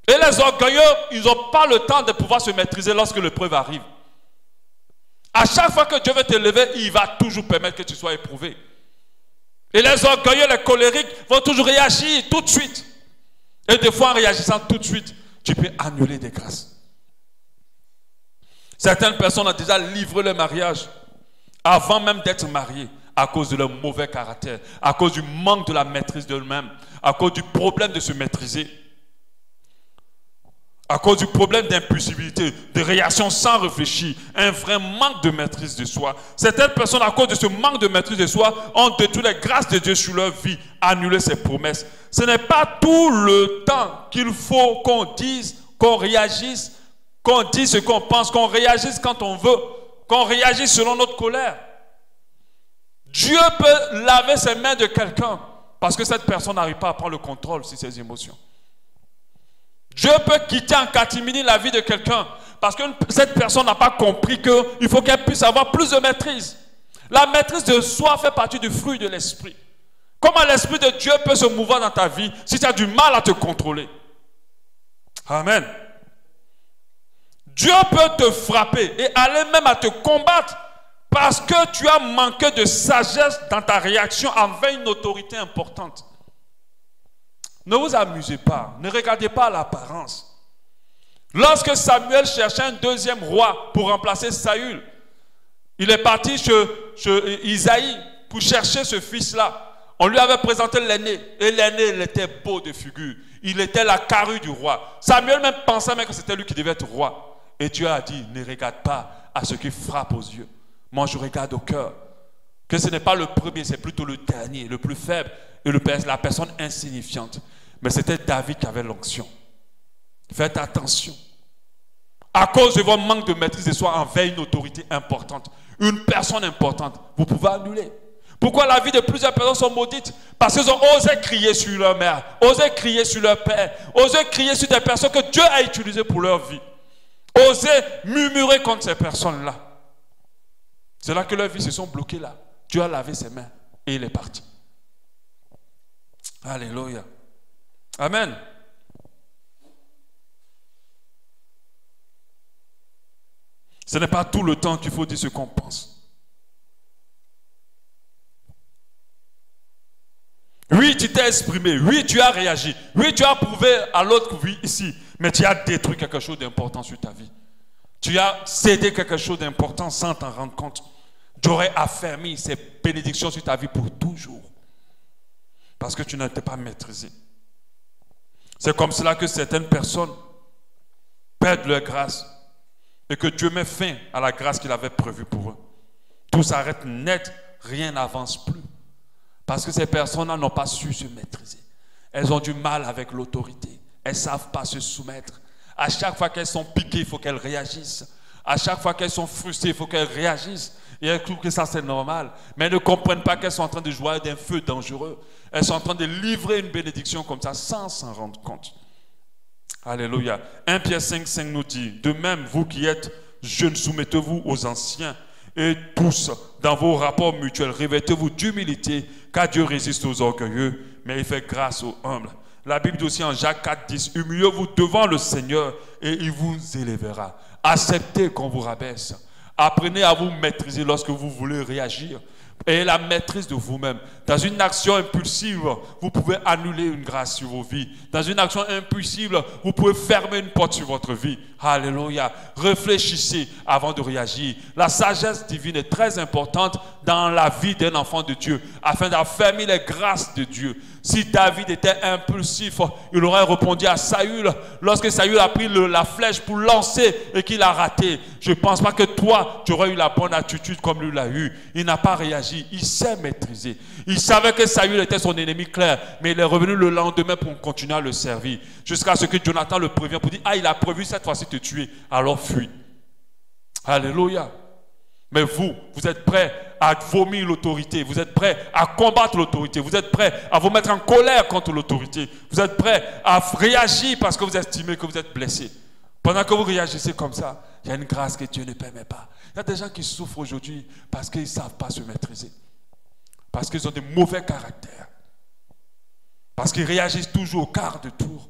Et les orgueilleux, ils n'ont pas le temps de pouvoir se maîtriser lorsque l'épreuve arrive. À chaque fois que Dieu veut t'élever, il va toujours permettre que tu sois éprouvé. Et les orgueilleux, les colériques vont toujours réagir tout de suite. Et des fois, en réagissant tout de suite, tu peux annuler des grâces. Certaines personnes ont déjà livré leur mariage avant même d'être mariées à cause de leur mauvais caractère, à cause du manque de la maîtrise d'eux-mêmes, à cause du problème de se maîtriser, à cause du problème d'impulsivité, de réaction sans réfléchir, un vrai manque de maîtrise de soi. Certaines personnes, à cause de ce manque de maîtrise de soi, ont détruit les grâces de Dieu sur leur vie, annulé ses promesses. Ce n'est pas tout le temps qu'il faut qu'on dise, qu'on réagisse, qu'on dise ce qu'on pense, qu'on réagisse quand on veut, qu'on réagisse selon notre colère. Dieu peut laver ses mains de quelqu'un parce que cette personne n'arrive pas à prendre le contrôle sur ses émotions. Dieu peut quitter en catimini la vie de quelqu'un parce que cette personne n'a pas compris qu'il faut qu'elle puisse avoir plus de maîtrise. La maîtrise de soi fait partie du fruit de l'esprit. Comment l'esprit de Dieu peut se mouvoir dans ta vie si tu as du mal à te contrôler? Amen. Dieu peut te frapper et aller même à te combattre parce que tu as manqué de sagesse dans ta réaction envers une autorité importante. Ne vous amusez pas, ne regardez pas l'apparence. Lorsque Samuel cherchait un deuxième roi pour remplacer Saül, il est parti chez Isaïe pour chercher ce fils-là. On lui avait présenté l'aîné, et l'aîné, il était beau de figure. Il était la carrure du roi. Samuel même pensait même que c'était lui qui devait être roi. Et Dieu a dit, ne regarde pas à ce qui frappe aux yeux. Moi, je regarde au cœur. Que ce n'est pas le premier, c'est plutôt le dernier, le plus faible, et la personne insignifiante. Mais c'était David qui avait l'onction. Faites attention. À cause de votre manque de maîtrise de soi envers une autorité importante, une personne importante, vous pouvez annuler. Pourquoi la vie de plusieurs personnes sont maudites? Parce qu'ils ont osé crier sur leur mère, osé crier sur leur père, osé crier sur des personnes que Dieu a utilisées pour leur vie. Osé murmurer contre ces personnes-là. C'est là que leurs vies se sont bloquées là. Dieu a lavé ses mains et il est parti. Alléluia. Amen. Ce n'est pas tout le temps qu'il faut dire ce qu'on pense. Oui, tu t'es exprimé. Oui, tu as réagi. Oui, tu as prouvé à l'autre oui, ici. Mais tu as détruit quelque chose d'important sur ta vie. Tu as cédé quelque chose d'important sans t'en rendre compte. Tu aurais affermi ces bénédictions sur ta vie pour toujours. Parce que tu n'étais pas maîtrisé. C'est comme cela que certaines personnes perdent leur grâce et que Dieu met fin à la grâce qu'il avait prévue pour eux. Tout s'arrête net, rien n'avance plus. Parce que ces personnes-là n'ont pas su se maîtriser. Elles ont du mal avec l'autorité. Elles ne savent pas se soumettre. À chaque fois qu'elles sont piquées, il faut qu'elles réagissent. À chaque fois qu'elles sont frustrées, il faut qu'elles réagissent. Et elles trouvent que ça c'est normal. Mais elles ne comprennent pas qu'elles sont en train de jouer d'un feu dangereux. Elles sont en train de livrer une bénédiction comme ça sans s'en rendre compte. Alléluia. 1 Pierre 5,5 nous dit, de même, vous qui êtes jeunes, soumettez-vous aux anciens. Et tous, dans vos rapports mutuels, revêtez-vous d'humilité, car Dieu résiste aux orgueilleux, mais il fait grâce aux humbles. La Bible dit aussi en Jacques 4,10, humiliez-vous devant le Seigneur et il vous élèvera. Acceptez qu'on vous rabaisse. Apprenez à vous maîtriser lorsque vous voulez réagir. Ayez la maîtrise de vous-même. Dans une action impulsive, vous pouvez annuler une grâce sur vos vies. Dans une action impulsive, vous pouvez fermer une porte sur votre vie. Alléluia. Réfléchissez avant de réagir. La sagesse divine est très importante dans la vie d'un enfant de Dieu, afin d'affermir les grâces de Dieu. Si David était impulsif, il aurait répondu à Saül lorsque Saül a pris la flèche pour lancer et qu'il a raté. Je ne pense pas que toi, tu aurais eu la bonne attitude comme lui l'a eu. Il n'a pas réagi, il s'est maîtrisé. Il savait que Saül était son ennemi clair, mais il est revenu le lendemain pour continuer à le servir. Jusqu'à ce que Jonathan le prévient pour dire, ah, il a prévu cette fois-ci te tuer, alors fuis. Alléluia. Mais vous êtes prêts à vomir l'autorité, vous êtes prêts à combattre l'autorité, vous êtes prêts à vous mettre en colère contre l'autorité, vous êtes prêts à réagir parce que vous estimez que vous êtes blessé. Pendant que vous réagissez comme ça, il y a une grâce que Dieu ne permet pas. Il y a des gens qui souffrent aujourd'hui parce qu'ils ne savent pas se maîtriser, parce qu'ils ont de mauvais caractères, parce qu'ils réagissent toujours au quart de tour.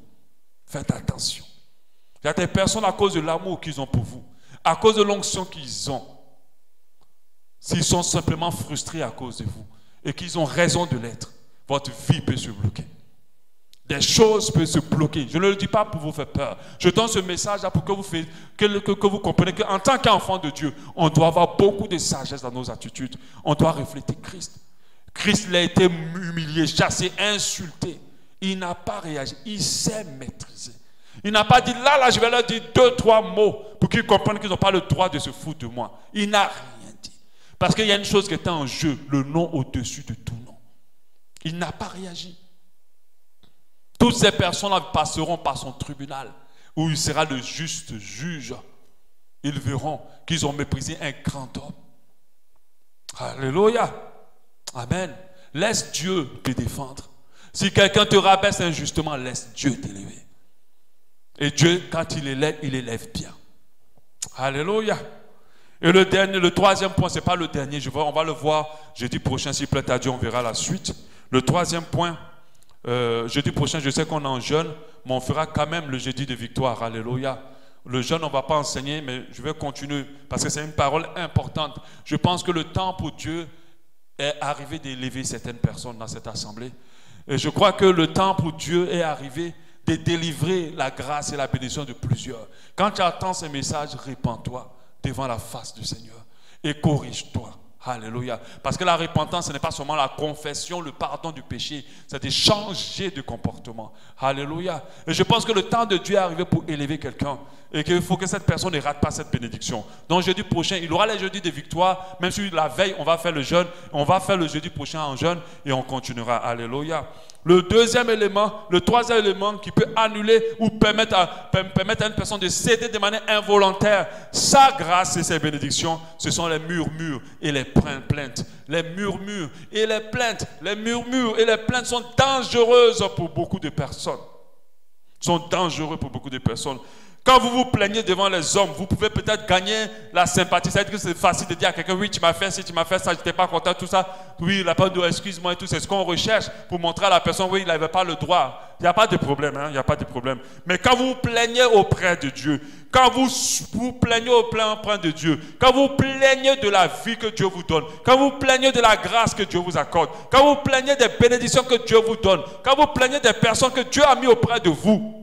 Faites attention. Il y a des personnes à cause de l'amour qu'ils ont pour vous, à cause de l'onction qu'ils ont, s'ils sont simplement frustrés à cause de vous et qu'ils ont raison de l'être, votre vie peut se bloquer. Des choses peuvent se bloquer. Je ne le dis pas pour vous faire peur. Je donne ce message-là pour que vous compreniez qu'en tant qu'enfant de Dieu, on doit avoir beaucoup de sagesse dans nos attitudes. On doit refléter Christ. Christ il a été humilié, chassé, insulté. Il n'a pas réagi. Il s'est maîtrisé. Il n'a pas dit là, je vais leur dire 2, 3 mots pour qu'ils comprennent qu'ils n'ont pas le droit de se foutre de moi. Il n'a rien dit. Parce qu'il y a une chose qui était en jeu, le nom au-dessus de tout nom. Il n'a pas réagi. Toutes ces personnes-là passeront par son tribunal où il sera le juste juge. Ils verront qu'ils ont méprisé un grand homme. Alléluia. Amen. Laisse Dieu te défendre. Si quelqu'un te rabaisse injustement, laisse Dieu t'élever. Et Dieu, quand il élève bien. Alléluia. Et le troisième point, ce n'est pas le dernier. On va le voir jeudi prochain, s'il plaît à Dieu, on verra la suite. Le troisième point, jeudi prochain, je sais qu'on est en jeûne, mais on fera quand même le jeudi de victoire. Alléluia. Le jeûne, on ne va pas enseigner, mais je vais continuer parce que c'est une parole importante. Je pense que le temps pour Dieu est arrivé d'élever certaines personnes dans cette assemblée. Et je crois que le temps pour Dieu est arrivé de délivrer la grâce et la bénédiction de plusieurs. Quand tu entends ces messages, répands-toi devant la face du Seigneur et corrige-toi. Alléluia. Parce que la repentance, ce n'est pas seulement la confession, le pardon du péché, c'est de changer de comportement. Alléluia. Et je pense que le temps de Dieu est arrivé pour élever quelqu'un et qu'il faut que cette personne ne rate pas cette bénédiction. Donc jeudi prochain, il y aura les jeudis de victoire, même si la veille, on va faire le jeûne, on va faire le jeudi prochain en jeûne et on continuera. Alléluia. Le deuxième élément, le troisième élément qui peut annuler ou permettre à une personne de céder de manière involontaire sa grâce et ses bénédictions, ce sont les murmures et les plaintes. Les murmures et les plaintes. Les murmures et les plaintes sont dangereuses pour beaucoup de personnes. Sont dangereux pour beaucoup de personnes. Quand vous vous plaignez devant les hommes, vous pouvez peut-être gagner la sympathie. Ça veut dire que c'est facile de dire à quelqu'un, oui, tu m'as fait ci, tu m'as fait ça, je n'étais pas content, tout ça. Oui, la part de excuse-moi et tout, c'est ce qu'on recherche pour montrer à la personne, oui, il n'avait pas le droit. Il n'y a pas de problème, il n'y a pas de problème. Mais quand vous vous plaignez auprès de Dieu, quand vous vous plaignez auprès de Dieu, quand vous plaignez de la vie que Dieu vous donne, quand vous plaignez de la grâce que Dieu vous accorde, quand vous plaignez des bénédictions que Dieu vous donne, quand vous plaignez des personnes que Dieu a mis auprès de vous,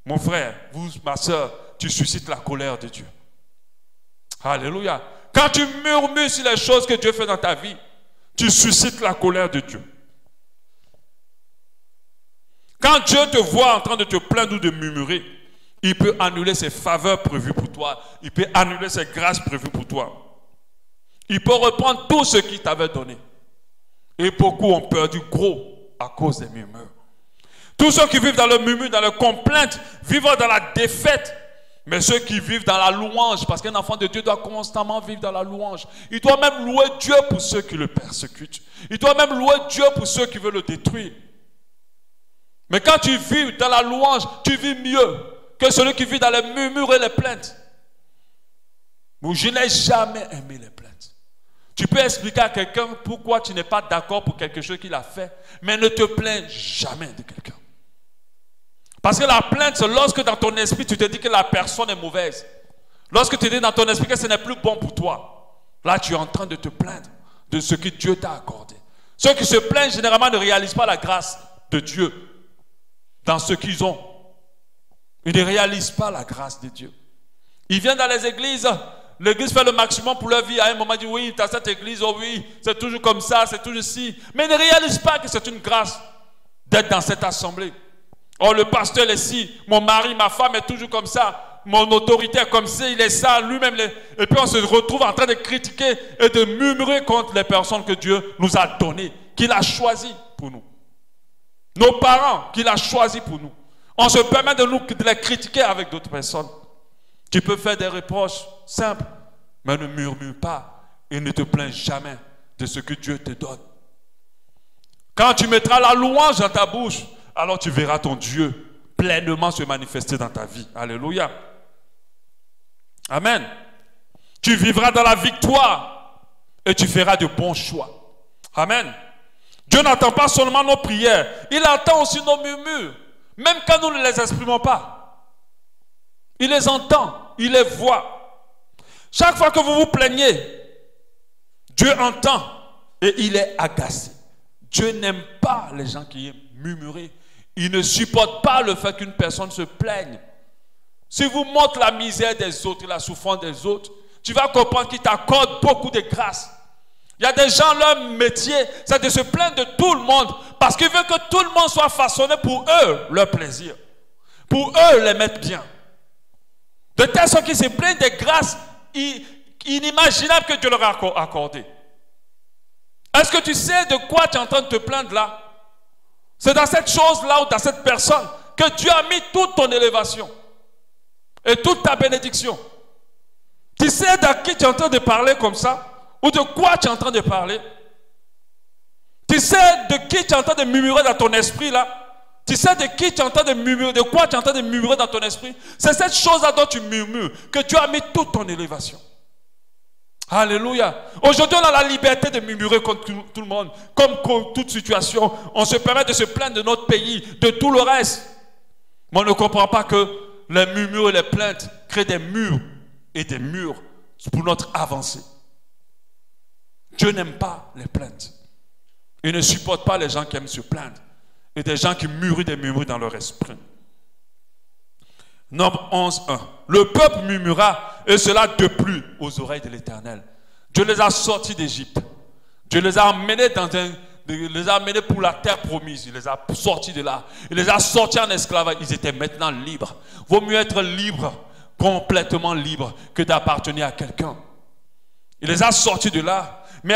mon frère, vous, ma soeur, tu suscites la colère de Dieu. Alléluia. Quand tu murmures sur les choses que Dieu fait dans ta vie, tu suscites la colère de Dieu. Quand Dieu te voit en train de te plaindre ou de murmurer, il peut annuler ses faveurs prévues pour toi. Il peut annuler ses grâces prévues pour toi. Il peut reprendre tout ce qu'il t'avait donné. Et beaucoup ont perdu gros à cause des murmures. Tous ceux qui vivent dans le murmure, dans la complainte, vivent dans la défaite. Mais ceux qui vivent dans la louange, parce qu'un enfant de Dieu doit constamment vivre dans la louange. Il doit même louer Dieu pour ceux qui le persécutent. Il doit même louer Dieu pour ceux qui veulent le détruire. Mais quand tu vis dans la louange, tu vis mieux que celui qui vit dans les murmures et les plaintes. Mais je n'ai jamais aimé les plaintes. Tu peux expliquer à quelqu'un pourquoi tu n'es pas d'accord pour quelque chose qu'il a fait, mais ne te plains jamais de quelqu'un. Parce que la plainte, c'est lorsque dans ton esprit, tu te dis que la personne est mauvaise. Lorsque tu dis dans ton esprit que ce n'est plus bon pour toi. Là, tu es en train de te plaindre de ce que Dieu t'a accordé. Ceux qui se plaignent, généralement, ne réalisent pas la grâce de Dieu dans ce qu'ils ont. Ils ne réalisent pas la grâce de Dieu. Ils viennent dans les églises. L'église fait le maximum pour leur vie. À un moment, ils disent, oui, tu as cette église, oh oui, c'est toujours comme ça, c'est toujours ci. Mais ils ne réalisent pas que c'est une grâce d'être dans cette assemblée. Oh, le pasteur est ci, mon mari, ma femme est toujours comme ça, mon autorité est comme ça, il est ça, lui-même. Et puis on se retrouve en train de critiquer et de murmurer contre les personnes que Dieu nous a données, qu'il a choisies pour nous. Nos parents qu'il a choisis pour nous. On se permet de les critiquer avec d'autres personnes. Tu peux faire des reproches simples, mais ne murmure pas et ne te plains jamais de ce que Dieu te donne. Quand tu mettras la louange dans ta bouche, alors tu verras ton Dieu pleinement se manifester dans ta vie. Alléluia. Amen. Tu vivras dans la victoire et tu feras de bons choix. Amen. Dieu n'entend pas seulement nos prières, il entend aussi nos murmures, même quand nous ne les exprimons pas. Il les entend, il les voit. Chaque fois que vous vous plaignez, Dieu entend et il est agacé. Dieu n'aime pas les gens qui murmurent. Il ne supporte pas le fait qu'une personne se plaigne. Si vous montrez la misère des autres et la souffrance des autres, tu vas comprendre qu'il t'accorde beaucoup de grâce. Il y a des gens, leur métier, c'est de se plaindre de tout le monde parce qu'ils veulent que tout le monde soit façonné pour eux, leur plaisir. Pour eux, les mettre bien. De telle sorte qu'ils se plaignent des grâces inimaginables que Dieu leur a accordées. Est-ce que tu sais de quoi tu es en train de te plaindre là? C'est dans cette chose-là ou dans cette personne que Dieu a mis toute ton élévation et toute ta bénédiction. Tu sais de qui tu es en train de parler comme ça? Ou de quoi tu es en train de parler? Tu sais de qui tu es en train de murmurer dans ton esprit là? Tu sais de qui tu es en train de murmurer, de quoi tu es en train de murmurer dans ton esprit? C'est cette chose-là dont tu murmures que Dieu a mis toute ton élévation. Alléluia. Aujourd'hui, on a la liberté de murmurer contre tout le monde, comme toute situation. On se permet de se plaindre de notre pays, de tout le reste. Mais on ne comprend pas que les murmures et les plaintes créent des murs et des murs pour notre avancée. Dieu n'aime pas les plaintes. Il ne supporte pas les gens qui aiment se plaindre et des gens qui murmurent des murmures dans leur esprit. Nombre 11:1. Le peuple murmura et cela déplut aux oreilles de l'Éternel. Dieu les a sortis d'Égypte. Dieu les a emmenés pour la terre promise. Il les a sortis de là. Il les a sortis en esclavage. Ils étaient maintenant libres. Vaut mieux être libre, complètement libre, que d'appartenir à quelqu'un. Il les a sortis de là. Mais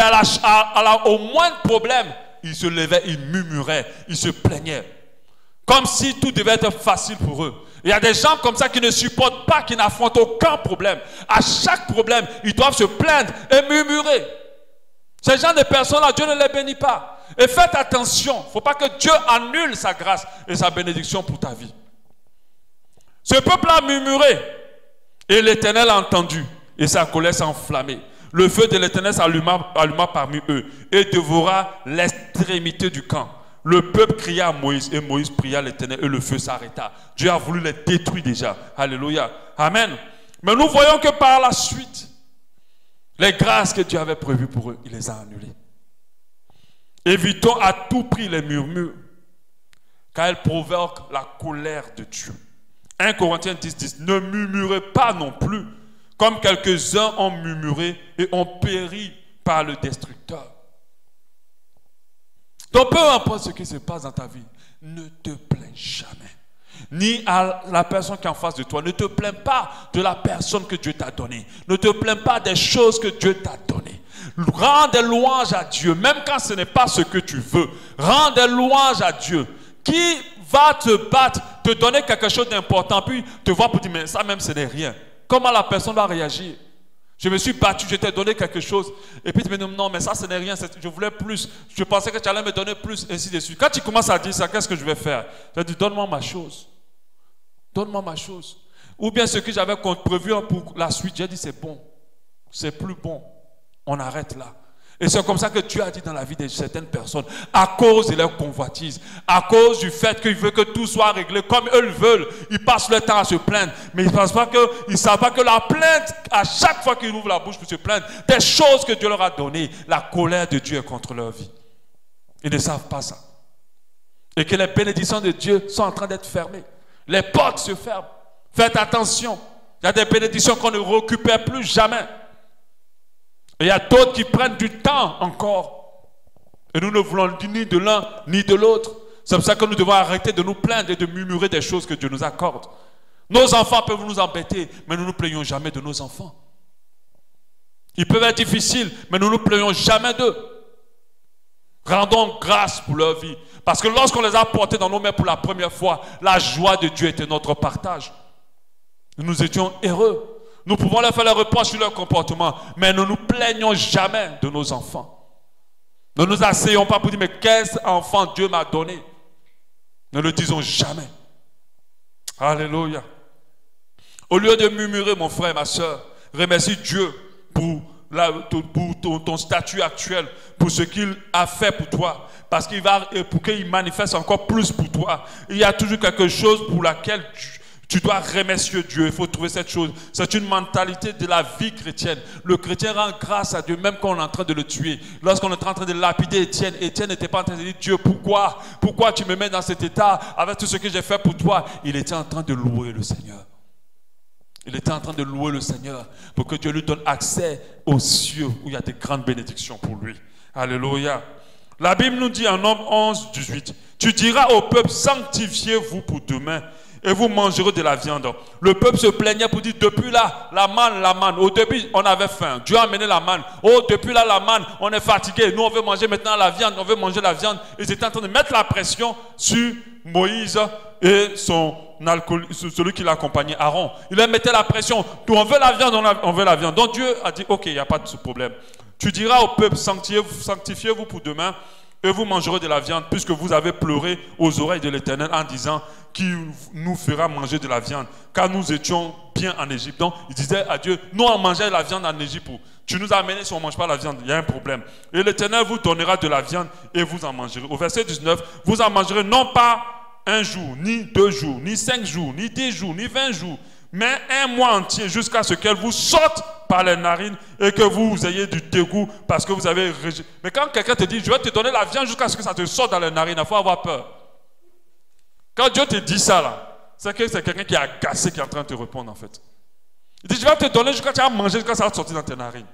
au moindre problème, ils se levaient, ils murmuraient, ils se plaignaient. Comme si tout devait être facile pour eux. Il y a des gens comme ça qui ne supportent pas, qui n'affrontent aucun problème. À chaque problème, ils doivent se plaindre et murmurer. Ces gens de personnes-là, Dieu ne les bénit pas. Et faites attention, il ne faut pas que Dieu annule sa grâce et sa bénédiction pour ta vie. Ce peuple a murmuré et l'Éternel a entendu et sa colère s'est enflammée. Le feu de l'Éternel s'alluma parmi eux et dévora l'extrémité du camp. Le peuple cria à Moïse et Moïse pria à l'Éternel et le feu s'arrêta. Dieu a voulu les détruire déjà. Alléluia. Amen. Mais nous voyons que par la suite, les grâces que Dieu avait prévues pour eux, il les a annulées. Évitons à tout prix les murmures, car elles provoquent la colère de Dieu. 1 Corinthiens 10:10. Ne murmurez pas non plus, comme quelques-uns ont murmuré et ont péri par le destructeur. Donc peu importe ce qui se passe dans ta vie, ne te plains jamais. Ni à la personne qui est en face de toi. Ne te plains pas de la personne que Dieu t'a donnée. Ne te plains pas des choses que Dieu t'a données. Rends des louanges à Dieu, même quand ce n'est pas ce que tu veux. Rends des louanges à Dieu. Qui va te battre, te donner quelque chose d'important, puis te voir pour dire, mais ça même ce n'est rien. Comment la personne va réagir? Je me suis battu, je t'ai donné quelque chose. Et puis tu me dis, non, mais ça, ce n'est rien, je voulais plus. Je pensais que tu allais me donner plus, ainsi de suite. Quand tu commences à dire ça, qu'est-ce que je vais faire? Je vais dire, donne-moi ma chose. Donne-moi ma chose. Ou bien ce que j'avais prévu pour la suite, j'ai dit, c'est bon. C'est plus bon. On arrête là. Et c'est comme ça que Dieu a dit dans la vie de certaines personnes, à cause de leur convoitise, à cause du fait qu'ils veulent que tout soit réglé comme eux le veulent. Ils passent leur temps à se plaindre, mais ils ne savent pas que la plainte, à chaque fois qu'ils ouvrent la bouche pour se plaindre, des choses que Dieu leur a données, la colère de Dieu est contre leur vie. Ils ne savent pas ça. Et que les bénédictions de Dieu sont en train d'être fermées. Les portes se ferment. Faites attention. Il y a des bénédictions qu'on ne récupère plus jamais. Et il y a d'autres qui prennent du temps encore. Et nous ne voulons ni de l'un ni de l'autre. C'est pour ça que nous devons arrêter de nous plaindre et de murmurer des choses que Dieu nous accorde. Nos enfants peuvent nous embêter, mais nous ne nous plaignons jamais de nos enfants. Ils peuvent être difficiles, mais nous ne nous plaignons jamais d'eux. Rendons grâce pour leur vie. Parce que lorsqu'on les a portés dans nos mains pour la première fois, la joie de Dieu était notre partage. Nous étions heureux. Nous pouvons leur faire les reproches sur leur comportement, mais ne nous plaignons jamais de nos enfants. Ne nous asseyons pas pour dire, mais quel enfant Dieu m'a donné. Ne le disons jamais. Alléluia. Au lieu de murmurer, mon frère et ma soeur, remercie Dieu pour ton statut actuel, pour ce qu'il a fait pour toi, pour qu'il manifeste encore plus pour toi. Il y a toujours quelque chose pour laquelle Tu dois remercier Dieu, il faut trouver cette chose. C'est une mentalité de la vie chrétienne. Le chrétien rend grâce à Dieu même quand on est en train de le tuer. Lorsqu'on est en train de lapider Étienne, Étienne n'était pas en train de dire Dieu, pourquoi tu me mets dans cet état avec tout ce que j'ai fait pour toi? Il était en train de louer le Seigneur. Il était en train de louer le Seigneur pour que Dieu lui donne accès aux cieux où il y a des grandes bénédictions pour lui. Alléluia. La Bible nous dit en Nombre 11, 18, tu diras au peuple, sanctifiez-vous pour demain et vous mangerez de la viande. Le peuple se plaignait pour dire, depuis là, la manne. Au début, on avait faim. Dieu a amené la manne. Oh, depuis là, la manne, on est fatigué. Nous, on veut manger maintenant la viande. On veut manger la viande. Ils étaient en train de mettre la pression sur Moïse et celui qui l'accompagnait, Aaron. Il leur mettait la pression. On veut la viande, on veut la viande. Donc Dieu a dit, ok, il n'y a pas de problème. Tu diras au peuple, sanctifiez-vous pour demain et vous mangerez de la viande, puisque vous avez pleuré aux oreilles de l'Éternel en disant, qui nous fera manger de la viande, car nous étions bien en Égypte. Donc il disait à Dieu, nous on mangeait la viande en Égypte. Tu nous as amené, si on ne mange pas la viande, il y a un problème. Et l'Éternel vous donnera de la viande et vous en mangerez. Au verset 19, vous en mangerez non pas un jour, ni 2 jours, ni 5 jours, ni 10 jours, ni 20 jours, mais un mois entier jusqu'à ce qu'elle vous sorte par les narines et que vous ayez du dégoût parce que vous avez rejeté. Mais quand quelqu'un te dit, je vais te donner la viande jusqu'à ce que ça te sorte dans les narines, il faut avoir peur. Quand Dieu te dit ça là, c'est que c'est quelqu'un qui est agacé qui est en train de te répondre en fait. Il dit, je vais te donner jusqu'à ce que tu vas manger, jusqu'à ce que ça va te sortir dans tes narines.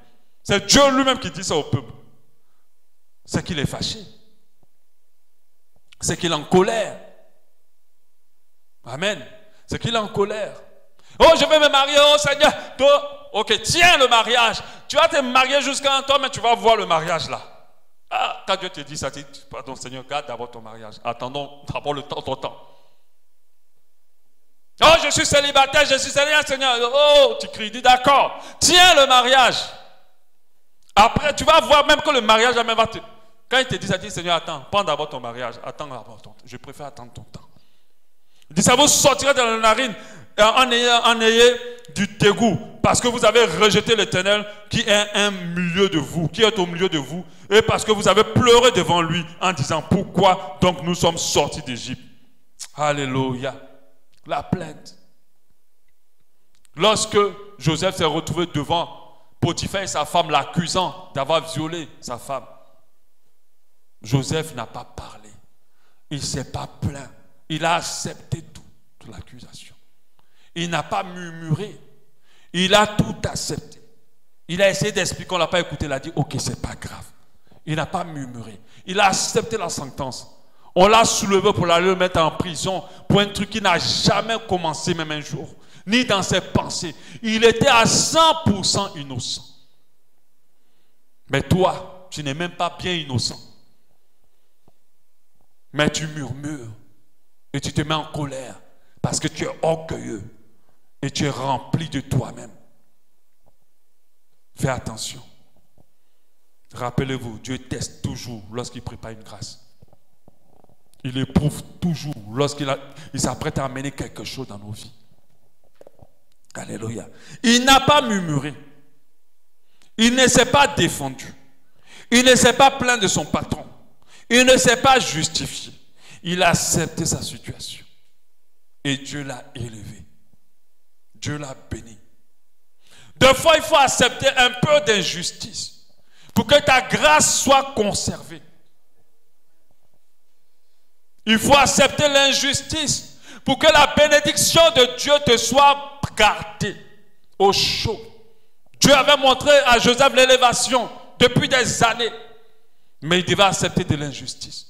C'est Dieu lui-même qui dit ça au peuple. C'est qu'il est fâché. C'est qu'il est en colère. Amen. C'est qu'il est en colère. Oh, je vais me marier, oh Seigneur. Toi, ok, tiens le mariage. Tu vas te marier jusqu'à un temps, mais tu vas voir le mariage là. Ah, quand Dieu te dit ça, tu dis, pardon Seigneur, garde d'abord ton mariage. Attendons d'abord ton temps. Oh, je suis célibataire, Seigneur. Oh, tu cries, dis d'accord. Tiens le mariage. Après, tu vas voir même que le mariage même va te... Quand il te dit ça, dis Seigneur, attends, prends d'abord ton mariage. Attends d'abord ton temps. Je préfère attendre ton temps. Il dit, ça vous sortira dans la narine en ayant du dégoût parce que vous avez rejeté l'Éternel qui est au milieu de vous et parce que vous avez pleuré devant lui en disant, pourquoi donc nous sommes sortis d'Égypte? Alléluia. La plainte. Lorsque Joseph s'est retrouvé devant Potiphar et sa femme l'accusant d'avoir violé sa femme, Joseph n'a pas parlé. Il ne s'est pas plaint. Il a accepté toute l'accusation. Il n'a pas murmuré. Il a tout accepté. Il a essayé d'expliquer, on ne l'a pas écouté. Il a dit, ok, c'est pas grave. Il n'a pas murmuré. Il a accepté la sentence. On l'a soulevé pour aller le mettre en prison pour un truc qui n'a jamais commencé, même un jour. Ni dans ses pensées. Il était à 100% innocent. Mais toi, tu n'es même pas bien innocent. Mais tu murmures. Et tu te mets en colère parce que tu es orgueilleux et tu es rempli de toi-même. Fais attention. Rappelez-vous, Dieu teste toujours lorsqu'il prépare une grâce. Il éprouve toujours lorsqu'il s'apprête à amener quelque chose dans nos vies. Alléluia. Il n'a pas murmuré. Il ne s'est pas défendu. Il ne s'est pas plaint de son patron. Il ne s'est pas justifié. Il a accepté sa situation. Et Dieu l'a élevé. Dieu l'a béni. Des fois, il faut accepter un peu d'injustice pour que ta grâce soit conservée. Il faut accepter l'injustice pour que la bénédiction de Dieu te soit gardée au chaud. Dieu avait montré à Joseph l'élévation depuis des années. Mais il devait accepter de l'injustice.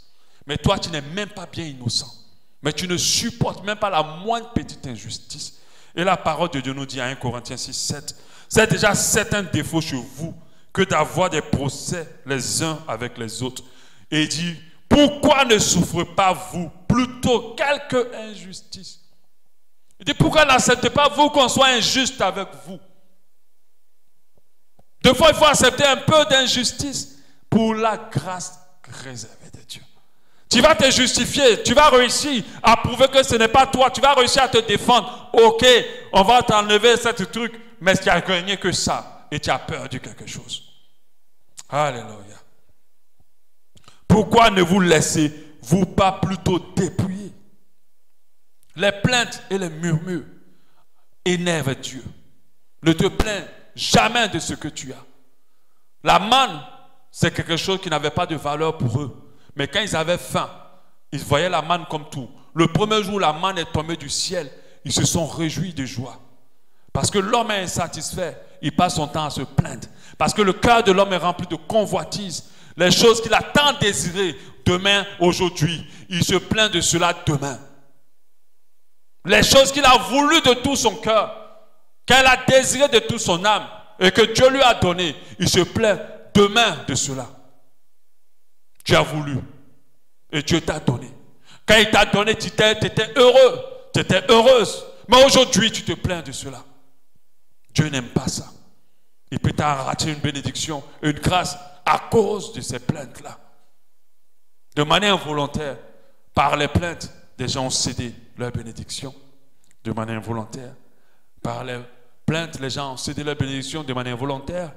Mais toi, tu n'es même pas bien innocent. Mais tu ne supportes même pas la moindre petite injustice. Et la parole de Dieu nous dit à 1 Corinthiens 6, 7, c'est déjà certain défaut chez vous que d'avoir des procès les uns avec les autres. Et il dit, pourquoi ne souffrez pas vous plutôt quelque injustice? Il dit, pourquoi n'acceptez pas vous qu'on soit injuste avec vous? Des fois, il faut accepter un peu d'injustice pour la grâce réservée de Dieu. Tu vas te justifier, tu vas réussir à prouver que ce n'est pas toi, tu vas réussir à te défendre. Ok, on va t'enlever ce truc, mais tu n'as gagné que ça et tu as perdu quelque chose. Alléluia. Pourquoi ne vous laissez-vous pas plutôt dépouiller Les plaintes et les murmures énervent Dieu. Ne te plains jamais de ce que tu as. La manne, c'est quelque chose qui n'avait pas de valeur pour eux. Mais quand ils avaient faim, ils voyaient la manne comme tout. Le premier jour, la manne est tombée du ciel. Ils se sont réjouis de joie. Parce que l'homme est insatisfait. Il passe son temps à se plaindre. Parce que le cœur de l'homme est rempli de convoitises. Les choses qu'il a tant désirées demain, aujourd'hui, il se plaint de cela demain. Les choses qu'il a voulu de tout son cœur, qu'elle a désiré de toute son âme et que Dieu lui a donné, il se plaint demain de cela. Tu as voulu et Dieu t'a donné. Quand il t'a donné, tu étais heureux, tu étais heureuse. Mais aujourd'hui, tu te plains de cela. Dieu n'aime pas ça. Il peut t'arracher une bénédiction, une grâce à cause de ces plaintes-là. De manière involontaire, par les plaintes, des gens ont cédé leur bénédiction. De manière involontaire, par les plaintes, les gens ont cédé leur bénédiction de manière volontaire.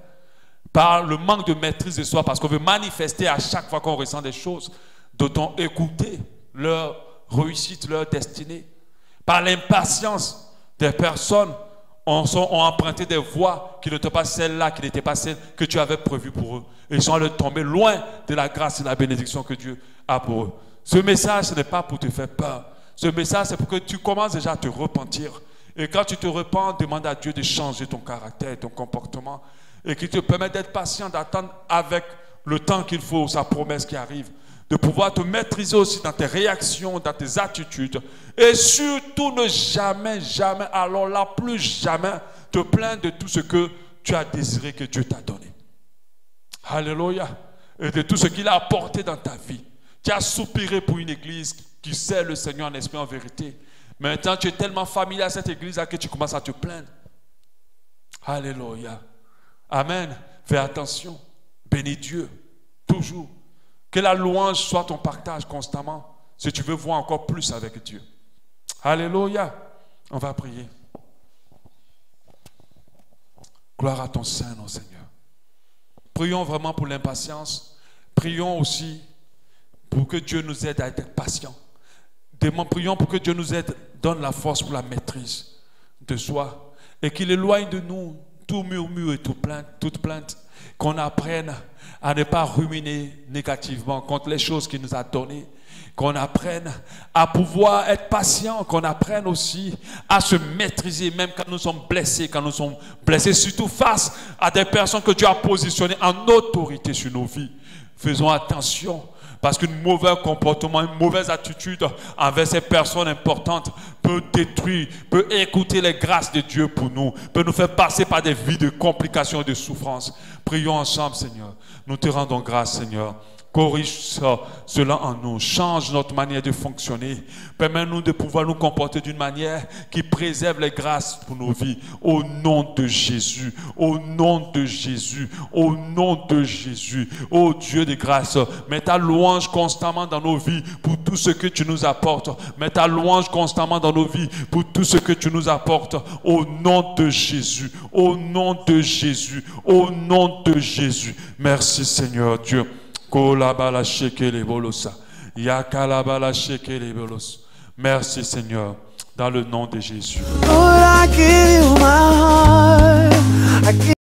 Par le manque de maîtrise de soi, parce qu'on veut manifester à chaque fois qu'on ressent des choses, d'autant écouter leur réussite, leur destinée. Par l'impatience des personnes, ont emprunté des voies qui n'étaient pas celles-là, qui n'étaient pas celles que tu avais prévues pour eux. Et ils sont allés tomber loin de la grâce et de la bénédiction que Dieu a pour eux. Ce message, ce n'est pas pour te faire peur. Ce message, c'est pour que tu commences déjà à te repentir. Et quand tu te repens, demande à Dieu de changer ton caractère et ton comportement. Et qu'il te permette d'être patient, d'attendre avec le temps qu'il faut, sa promesse qui arrive. De pouvoir te maîtriser aussi dans tes réactions, dans tes attitudes. Et surtout ne jamais, jamais, alors là, plus jamais, te plaindre de tout ce que tu as désiré que Dieu t'a donné. Alléluia. Et de tout ce qu'il a apporté dans ta vie. Tu as soupiré pour une église qui sert le Seigneur en esprit, en vérité. Maintenant, tu es tellement familier à cette église-là que tu commences à te plaindre. Alléluia. Amen. Fais attention. Bénis Dieu. Toujours. Que la louange soit ton partage constamment. Si tu veux voir encore plus avec Dieu. Alléluia. On va prier. Gloire à ton Saint-Nom, Seigneur. Prions vraiment pour l'impatience. Prions aussi pour que Dieu nous aide à être patients. Prions pour que Dieu nous aide, donne la force pour la maîtrise de soi. Et qu'il éloigne de nous tout murmure et toute plainte. Qu'on apprenne à ne pas ruminer négativement contre les choses qu'il nous a données. Qu'on apprenne à pouvoir être patient. Qu'on apprenne aussi à se maîtriser même quand nous sommes blessés. Quand nous sommes blessés surtout face à des personnes que Dieu a positionnées en autorité sur nos vies. Faisons attention. Parce qu'un mauvais comportement, une mauvaise attitude envers ces personnes importantes peut détruire, peut écouter les grâces de Dieu pour nous, peut nous faire passer par des vies de complications et de souffrances. Prions ensemble, Seigneur. Nous te rendons grâce, Seigneur. Corrige cela en nous. Change notre manière de fonctionner. Permets-nous de pouvoir nous comporter d'une manière qui préserve les grâces pour nos vies. Au nom de Jésus. Au nom de Jésus. Au nom de Jésus. Ô Dieu de grâce, mets ta louange constamment dans nos vies pour tout ce que tu nous apportes. Mets ta louange constamment dans nos vies pour tout ce que tu nous apportes. Au nom de Jésus. Au nom de Jésus. Au nom de Jésus. Merci Seigneur Dieu. Merci Seigneur, dans le nom de Jésus.